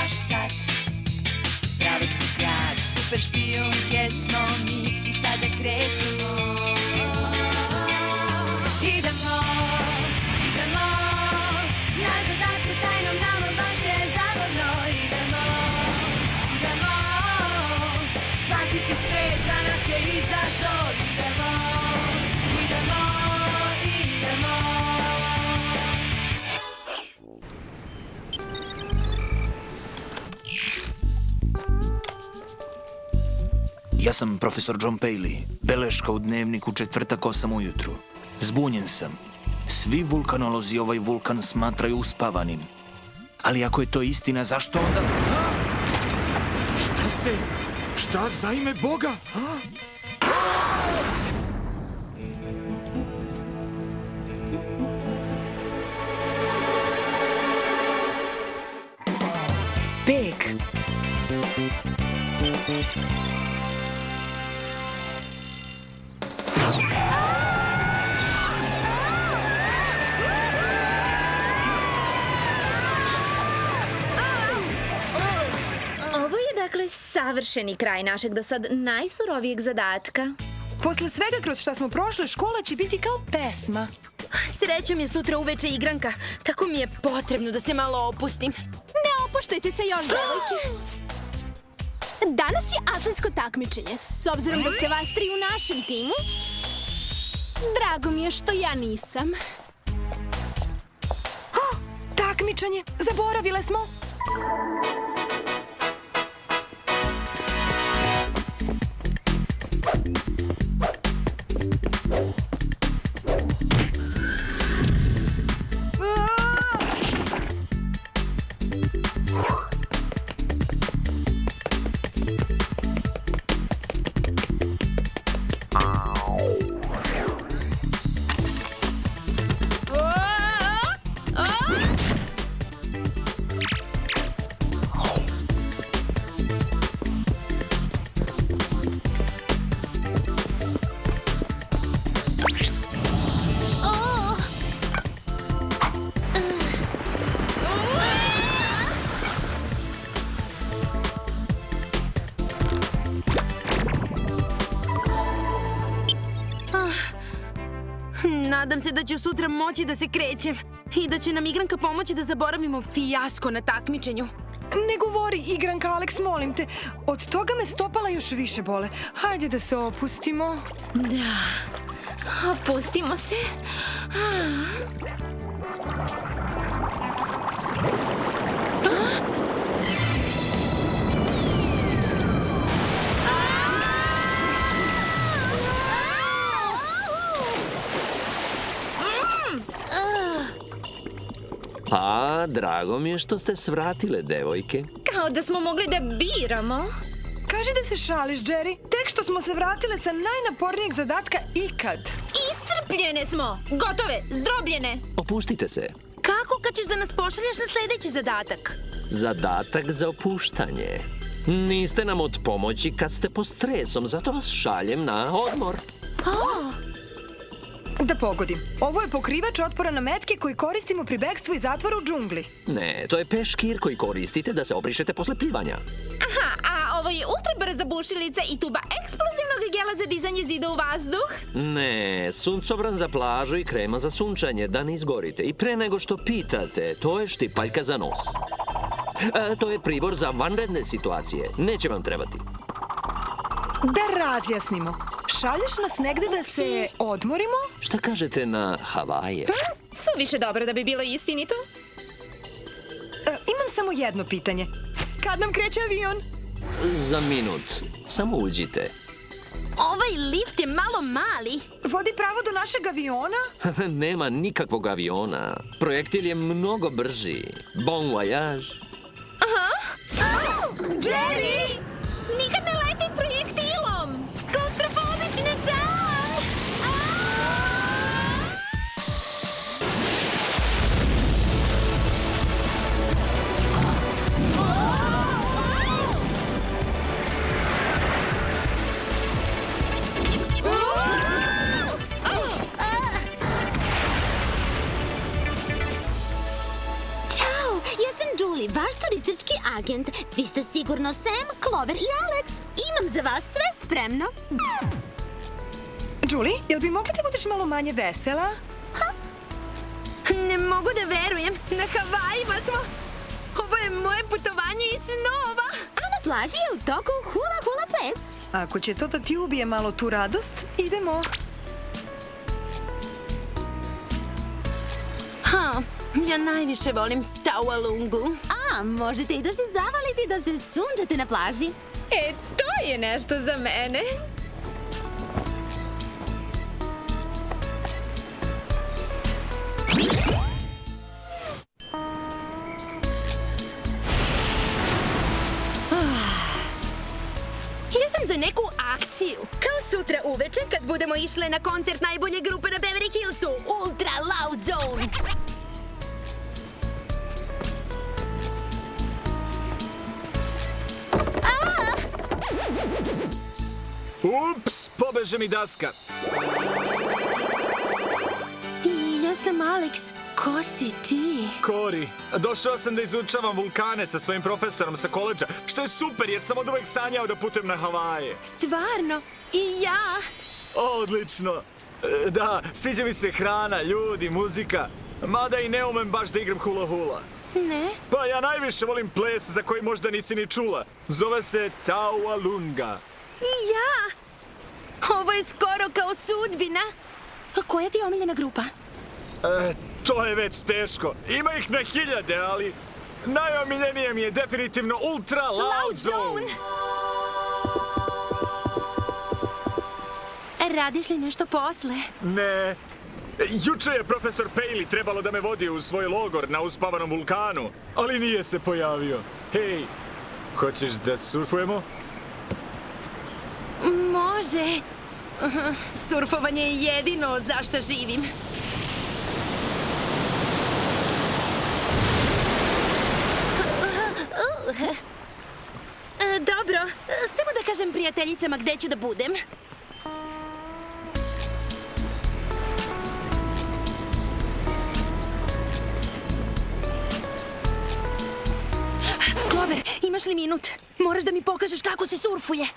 baš sad. Pravac i krag, super špijun, gdje smo mi i sada krećemo. Idemo, idemo, na zadatku tajnom nama baš je zabavno. Idemo, idemo, spasiti svet, za nas je izazov. Idemo, idemo, idemo. Ja sam profesor John Paley, beleška u dnevniku 4:08 ujutru. Zbunjen sam. Svi vulkanolozi ovaj vulkan smatraju uspavanim. Ali ako je to istina, zašto onda... Šta za ime Boga? Beg. Ovo je dakle savršeni kraj našeg do sad najsurovijeg zadatka. Posle svega kroz šta smo prošle, škola će biti kao pesma. Srećom je sutra uveče igranka, tako mi je potrebno da se malo opustim. Ne opuštajte se još, devojke. Danas je atletsko takmičenje. S obzirom da ste vas tri u našem timu, drago mi je što ja nisam. Takmičenje, zaboravile smo. Nadam se da ću sutra moći da se krećem i da će nam igranka pomoći da zaboravimo fijasko na takmičenju. Ne govori, igranka, Alex, molim te. Od toga me stopala još više bole. Hajde da se opustimo. Da, opustimo se. A, drago mi je što ste svratile, devojke. Kao da smo mogli da biramo. Kaži da se šališ, Jerry. Tek što smo se vratile sa najnapornijeg zadatka ikad. Iscrpljene smo, gotove, zdrobljene. Opustite se. Kako kad ćeš da nas pošalješ na sljedeći zadatak? Zadatak za opuštanje. Niste nam od pomoći kad ste pod stresom, zato vas šaljem na odmor. Da pogodim. Ovo je pokrivač otpora na metke koji koristimo pri bekstvu i zatvoru u džungli. Ne, to je peškir koji koristite da se obrišete posle plivanja. Aha, a ovo je ultrabrza bušilica i tuba eksplozivnog gela za dizanje zida u vazduh. Ne, suncobran za plažu i krema za sunčanje, da ne izgorite. I pre nego što pitate, to je štipaljka za nos. To je pribor za vanredne situacije. Neće vam trebati. Da razjasnimo. Šalješ nas negde da se odmorimo? Šta kažete na Havaje? Suviše dobro da bi bilo istinito. Imam samo jedno pitanje. Kad nam kreće avion? Za minut. Samo uđite. Ovaj lift je malo mali. Vodi pravo do našeg aviona? Nema nikakvog aviona. Projektil je mnogo brži. Bon voyage. Jerry! Nikad ne letim projektilom! Klaustrofobična sam! Ćao, ja sam Julie, vaš turistički agent. Vi ste sigurno Sam, Clover i Alex. Imam za vas sve spremno. Julie, jel bi mogla da budeš malo manje vesela? Ne mogu da verujem, na Havajima smo. Ovo je moje putovanje iz snova. A na plaži je u toku hula hula ples. Ako će to da ti ubije malo tu radost, idemo. Ja najviše volim Taualungu. A, možete i da se zavalite i da se sunđate na plaži. To je nešto za mene. Ja sam za neku akciju. Kao sutra uveče kad budemo išle na koncert najbolje grupe na Beverly Hillsu. Ultra Loud Zone. Ups, pobeže mi daska. Ja sam Alex. Ko si ti? Kori, došao sam da izučavam vulkane sa svojim profesorom sa koledža, što je super jer sam od uvek sanjao da putujem na Havaje. Stvarno? I ja? Odlično. Da, sviđa mi se hrana, ljudi, muzika. Mada i ne umem baš da igram hula hula. Ne? Pa ja najviše volim ples za koji možda nisi ni čula. Zove se Taualunga. I ja! Ovo je skoro kao sudbina. Koja ti je omiljena grupa? To je već teško. Ima ih na hiljade, ali najomiljenije mi je definitivno Ultra Loud Zone. Radiš li nešto posle? Ne. Juče je profesor Paley trebalo da me vodi u svoj logor na uspavanom vulkanu, ali nije se pojavio. Hej, hoćeš da surfujemo? Može. Surfovanje je jedino za što živim. Dobro, samo da kažem prijateljicama gde ću da budem. Clover, imaš li minut? Moraš da mi pokažeš kako se surfuje.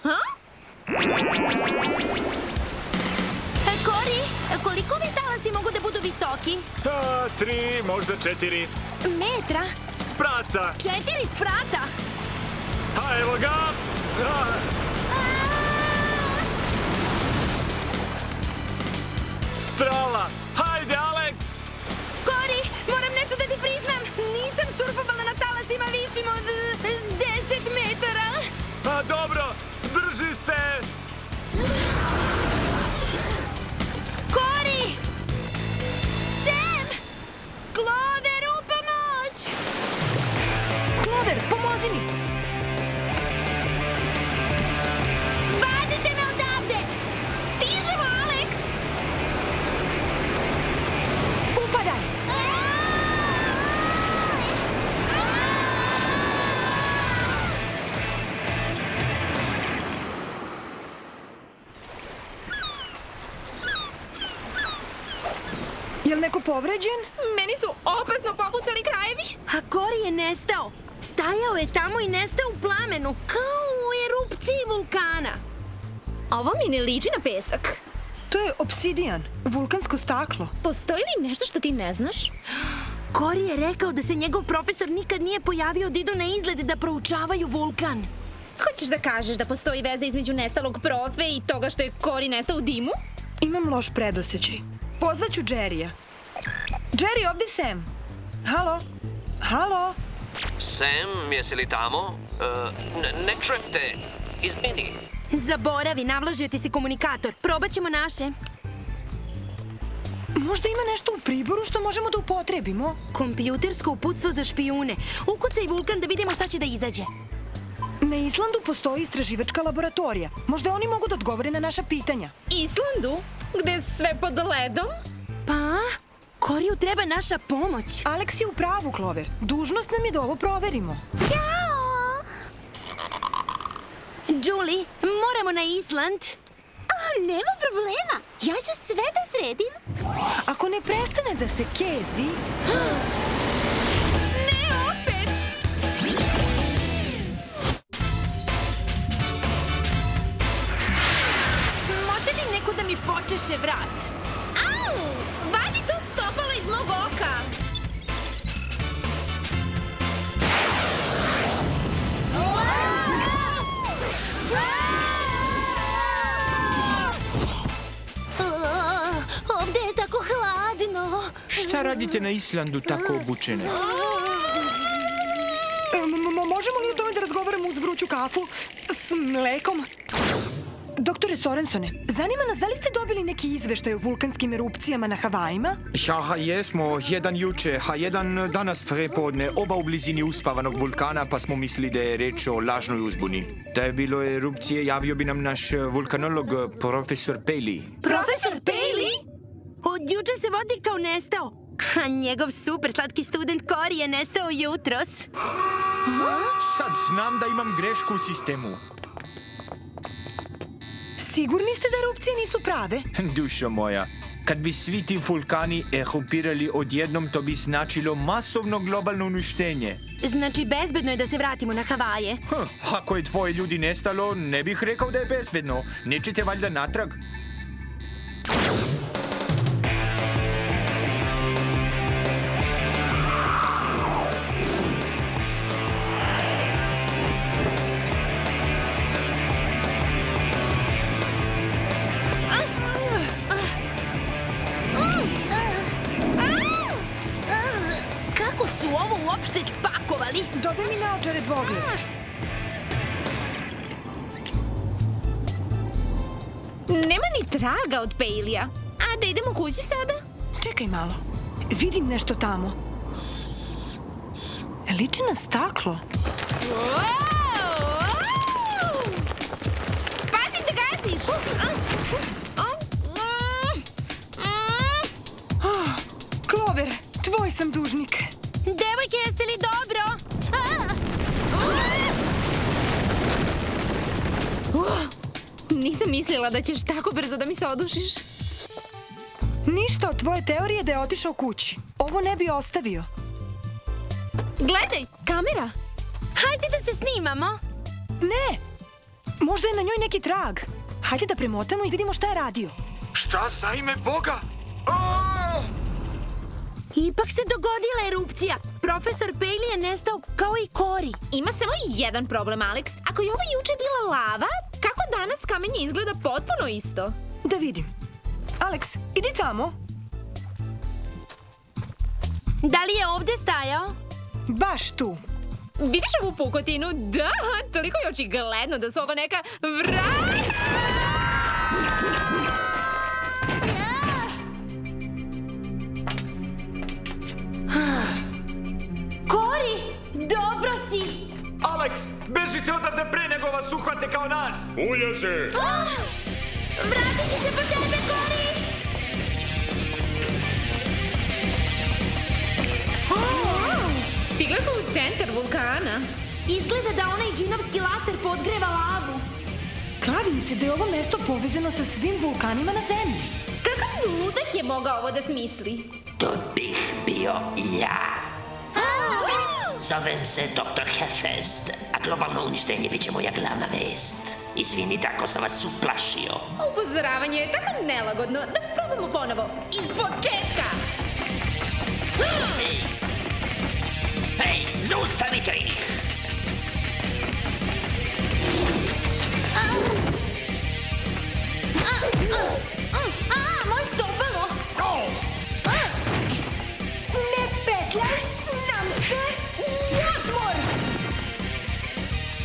Kori, koliko ovi talasi mogu da budu visoki? 3, možda 4. Metra? Sprata! 4 sprata? A evo ga! Strala! Hajde, Alex! Kori, moram nešto da ti priznam. Nisam surfovala na talasima višim od 10 metara. A dobro, drži se! Kori! Sam! Clover, u pomoć! Clover, pomozi mi! Vadite me odavde! Stižemo, Alex! Upadaj! Jel neko povređen? Meni su opasno popucali krajevi. A Kori je nestao. Stajao je tamo i nestao u plamenu, kao u erupciji vulkana. Ovo mi ne liči na pesak. To je obsidijan, vulkansko staklo. Postoji li nešto što ti ne znaš? Kori je rekao da se njegov profesor nikad nije pojavio da idu na izgled da proučavaju vulkan. Hoćeš da kažeš da postoji veza između nestalog profe i toga što je Kori nestao u dimu? Imam loš predosećaj. Pozvaću Jerrya. Jerry, ovdje Sam. Halo? Halo? Sam, jesi li tamo? Ne čujem te. Izvini. Zaboravi, navlažio ti si komunikator. Probat ćemo naše. Možda ima nešto u priboru što možemo da upotrebimo? Kompjutersko uputstvo za špijune. Ukucaj vulkan da vidimo šta će da izađe. Na Islandu postoji istraživačka laboratorija. Možda oni mogu da odgovore na naša pitanja. Islandu? Gde je sve pod ledom? Pa, Koriju treba naša pomoć. Alex je u pravu, Clover. Dužnost nam je da ovo proverimo. Ćao! Julie, moramo na Island. Nema problema. Ja ću sve da sredim. Ako ne prestane da se kezi... Ne opet! češe vrat. Au! Vadi to stopalo iz mog oka! Ovde je tako hladno. Šta radite na Islandu tako obučene? Možemo li o tome da razgovaramo uz vruću kafu s mlekom? Doktore Sorensone, zanima nas da li ste dobili neki izveštaj o vulkanskim erupcijama na Havajima? Ja, jesmo. Jedan juče, a jedan danas prepodne. Oba u blizini uspavanog vulkana, pa smo mislili da je reč o lažnoj uzbuni. Da je bilo erupcije, javio bi nam naš vulkanolog, profesor Paley. Profesor Paley? Od juče se vodi kao nestao. A njegov super slatki student Cory je nestao jutros. Sad znam da imam grešku u sistemu. Sigurni ste da erupcije nisu prave? Dušo moja, kad bi svi ti vulkani erupirali odjednom, to bi značilo masovno globalno uništenje. Znači, bezbedno je da se vratimo na Havaje. Ako je tvoje ljudi nestalo, ne bih rekao da je bezbedno. Nećete valjda natrag? Kako su ovo uopšte spakovali? Dobij mi naočare dvogled. Nema ni traga od Pejlija. A da idemo kući sada? Čekaj malo. Vidim nešto tamo. Liči na staklo. Pazi da gaziš! Clover, tvoj sam dužnik. Devojke, jeste li dobro? Nisam mislila da ćeš tako brzo da mi se odušiš. Ništa od tvoje teorije da je otišao kući. Ovo ne bi ostavio. Gledaj, kamera! Hajde da se snimamo. Ne! Možda je na njoj neki trag. Hajde da premotamo i vidimo šta je radio. Šta za ime Boga? Ipak se dogodila erupcija. Profesor Paley je nestao kao i Cory. Ima samo jedan problem, Alex. Ako je ovo juče bila lava, kako danas kamenje izgleda potpuno isto? Da vidim. Alex, idi tamo. Da li je ovde stajao? Baš tu. Vidiš ovu pukotinu? Da, toliko je očigledno da su ovo neka Cory, dobro si. Alex, bežite odavde pre nego vas uhvate kao nas! Uljaže! Vratit ću se po tebe, Cory! Stigla su u centar vulkana. Izgleda da onaj džinovski laser podgreva lavu. Kladi mi se da je ovo mesto povezano sa svim vulkanima na zemlji. Kakav ludak je mogao ovo da smisli? To bih bio ja. Zovem se Dr. Hefest, a globalno uništenje bit će moja glavna vest. Izvinite ako sam vas uplašio. Upozoravanje je tako nelagodno da probamo ponovo. Iz početka! Hej, zaustavite ih! Moj stopalo! Ne petljaj nam se u otvor!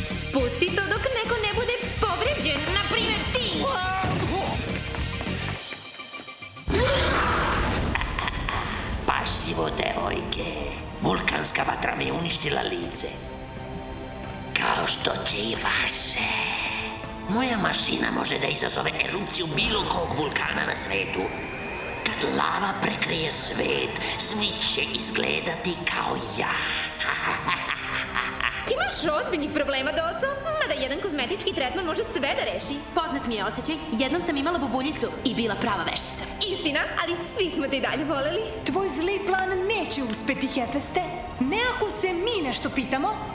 Spusti to dok neko ne bude povređen, na primjer ti! Pažljivo, devojke. Vulkanska vatra mi je uništila lice. Kao što će i vaše. Moja mašina može da izazove erupciju bilo kog vulkana na svetu. Kad lava prekrije svet, svi će izgledati kao ja. Ti imaš ozbiljnih problema, Doco? Mada jedan kozmetički tretman može sve da reši. Poznat mi je osjećaj. Jednom sam imala bubuljicu i bila prava veštica. Istina, ali svi smo te i dalje voleli. Tvoj zli plan neće uspeti, Hefeste. Ne ako se mi nešto pitamo.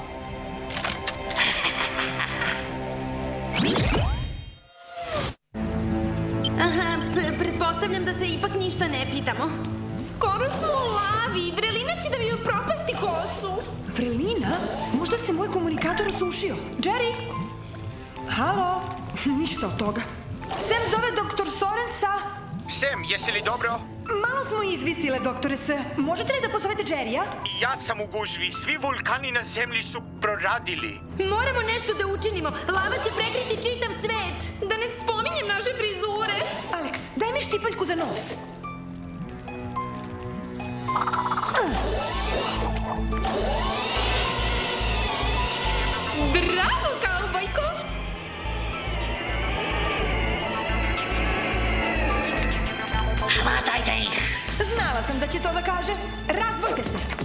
Pretpostavljam da se ipak ništa ne pitamo. Skoro smo u lavi. Vrelina će da mi propasti kosu. Vrelina? Možda se moj komunikator osušio. Jerry? Halo? Ništa od toga. Sam zove doktor Sorensa. Sam, jesi li dobro? Malo smo izvisile, doktore S. Možete li da pozovete Jerrya? Ja sam u gužvi. Svi vulkani na zemlji su proradili. Moramo nešto da učinimo. Lava će prekriti čitav svet. Da ne spominjem naše frizure. Alex, daj mi štipaljku za nos. Bravo, kaubojko! Hvatajte ih! Znala sam da će to da kaže. Razdvojte se.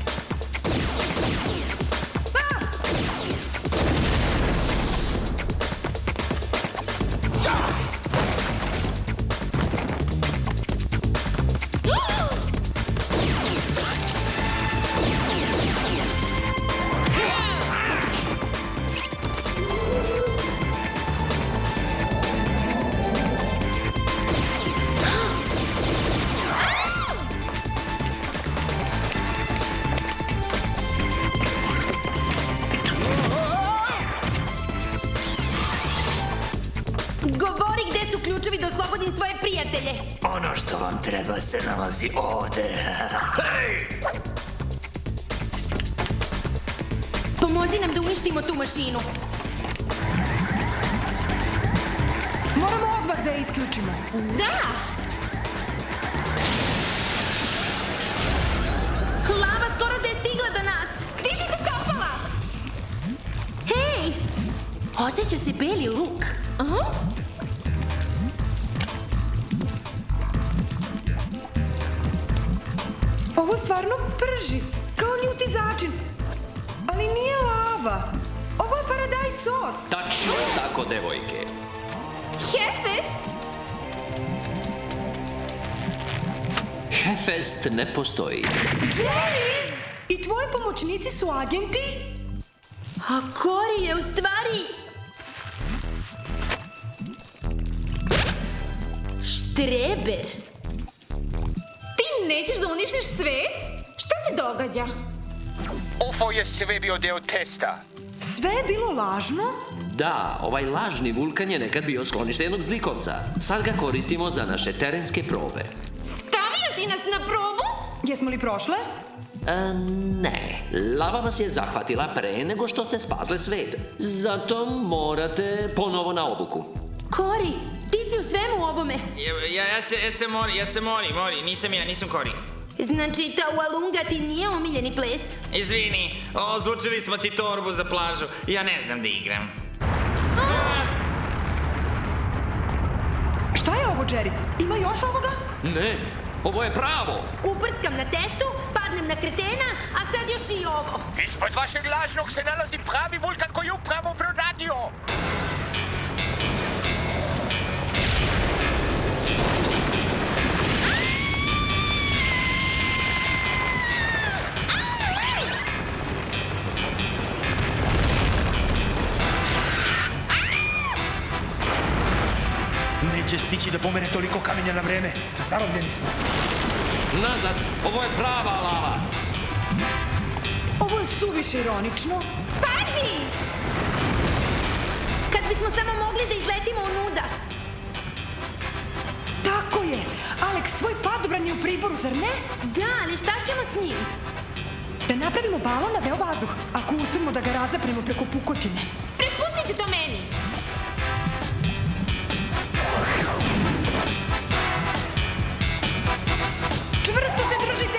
Govori gde su ključevi da oslobodim svoje prijatelje. Ono što vam treba se nalazi ovde. Pomozi nam da uništimo tu mašinu. Moramo odmah da je isključimo. Da! Lava skoro da je stigla do nas. Dižite stopala! Hej! Osjeća se beli luk. Aha. Ovo stvarno prži, kao ljuti začin. Ali nije lava. Ovo je paradajz sos. Tačno tako, devojke. Hefest? Hefest ne postoji. Jerry! I tvoji pomoćnici su agenti? A Cory je u stvari... štreber. Ti nećeš da uništiš svet? Šta se događa? Ovo je sve bio deo testa. Sve je bilo lažno? Da, ovaj lažni vulkan je nekad bio sklonište jednog zlikovca. Sad ga koristimo za naše terenske probe. Stavio si nas na probu? Jesmo li prošle? Ne, lava vas je zahvatila pre nego što ste spasle svet. Zato morate ponovo na obuku. Cory, ti si u svemu ovome. Ja se Mori, nisam Cory. Znači, ta Ualunga ti nije omiljeni ples? Izvini, ozvučili smo ti torbu za plažu. Ja ne znam da igram. Šta je ovo, Jerry? Ima još ovoga? Ne, ovo je pravo. Uprskam na testu, padnem na kretena, a sad još i ovo. Ispod vašeg lažnog se nalazi pravi vulkan koji je upravo proradio. Neće stići da pomere toliko kamenja na vreme. Zarobljeni smo. Nazad, ovo je prava lava. Ovo je suviše ironično. Pazi! Kad bismo samo mogli da izletimo unuda. Tako je. Alex, tvoj padobran je u priboru, zar ne? Da, ali šta ćemo s njim? Da napravimo balon na veo vazduh, ako uspemo da ga razapremo preko pukotine. Prepustite to meni! Čvrsto se držite!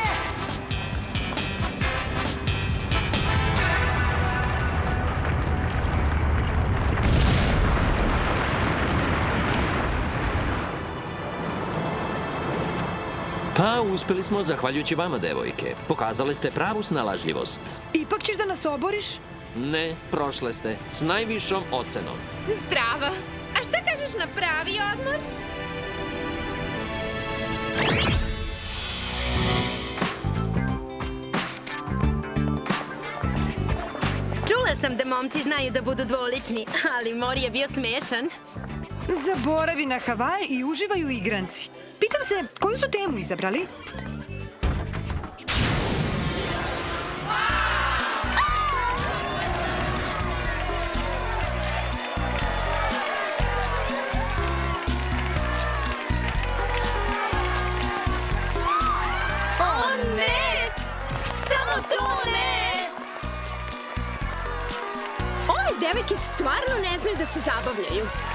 Pa, uspeli smo zahvaljujući vama, devojke. Pokazali ste pravu snalažljivost. Ipak ćeš da nas oboriš? Ne, prošle ste. S najvišom ocenom. Zdravo! A šta kažeš na pravi odmor? Čula sam da momci znaju da budu dvolični, ali Mori je bio smešan. Zaboravi na Havaje i uživaj u igranci. Pitam se, koju su temu izabrali? O ne! Samo to ne! Ove devojke stvarno ne znaju da se zabavljaju.